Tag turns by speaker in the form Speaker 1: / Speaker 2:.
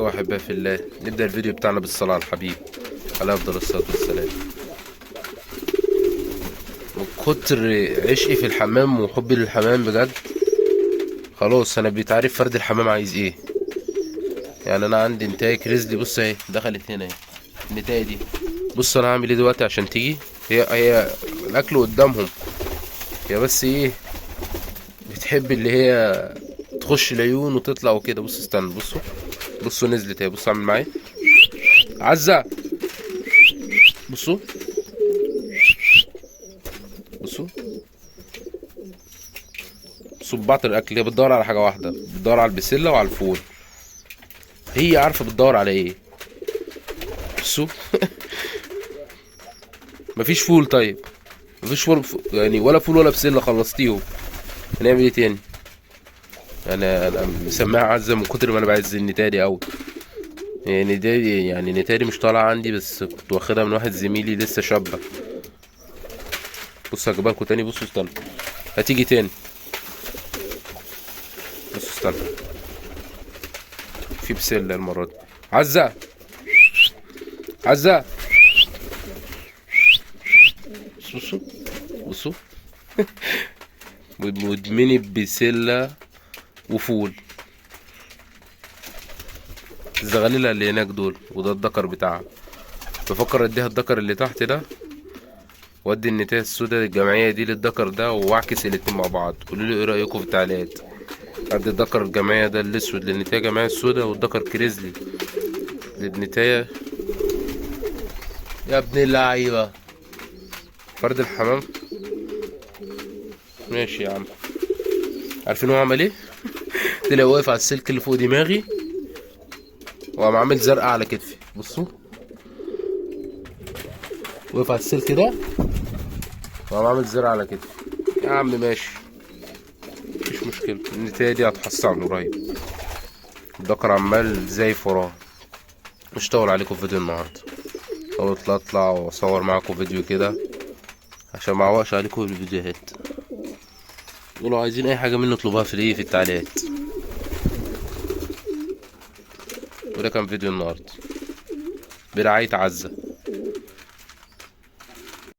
Speaker 1: عليكم أحبائي في الله. نبدأ الفيديو بتاعنا بالصلاة على الحبيب عليه أفضل الصلاة والسلام. من كتر عشقي في الحمام وحبي للحمام بجد خلاص أنا بقيت عارف فرد الحمام عايز إيه. يعني أنا عندي نتاية كريزلي، بص أهي دخلت هنا أهي النتاية دي. بص أنا هعمل إيه دلوقتي عشان تيجي. هي الأكل قدامهم، هي بس إيه بتحب اللي هي تخش العيون وتطلع وكده. بص استنى، بصوا نزلت اهي. بص اعمل معايا عزة، بصوا بصوا بعض الاكل. هي بتدور على حاجه واحده، بتدور على البسله وعلى الفول. هي عارفه بتدور على ايه. بصوا مفيش فول. طيب مفيش فول يعني، ولا فول ولا بسله، خلصتيهم. هنعمل ايه تاني؟ انا مسميها عزة من كتر ما انا بعز النتادي اوي. يعني نتادي مش طالعه عندي، بس كنت واخدها من واحد زميلي لسه شابه. بص هجيبها لكم تاني. بصوا استنى، هتيجي تاني. بصوا استنى، في بسلة المرة دي. عزة عزة، بصوا مدمني بسلة وفول. الزغاليلة اللي هناك دول، وده الدكر بتاعها. بفكر اديها الدكر اللي تحت ده، وادي النتاية السوداء الجمعية دي للدكر ده، واعكس الاتنين مع بعض. قولوا لي ايه رأيكم في التعليقات. ادي الدكر الجمعية ده الاسود للنتاية الجمعية السوداء، والدكر كريزلي للنتاية. يا ابن اللعيبة فرد الحمام. ماشي يا عم. عارفين هو عمل ايه؟ طلع واقف على السلك اللي فوق دماغي، وقام عامل زرقاء على كتفي. بصوا وقف على السلك ده وقام عامل زرقاء على كتفي. يا عم ماشي مفيش مشكلة، النتاية دي هتحصل قريب. الدكر عمال زايف وراه. مش طول عليكم في فيديو النهارده، قلت اطلع واصور معاكم فيديو كده عشان ما اعوقش عليكم الفيديوهات. ولو عايزين اي حاجه مني اطلبوها في التعليقات. وده كان فيديو النهارده برعاية عزة.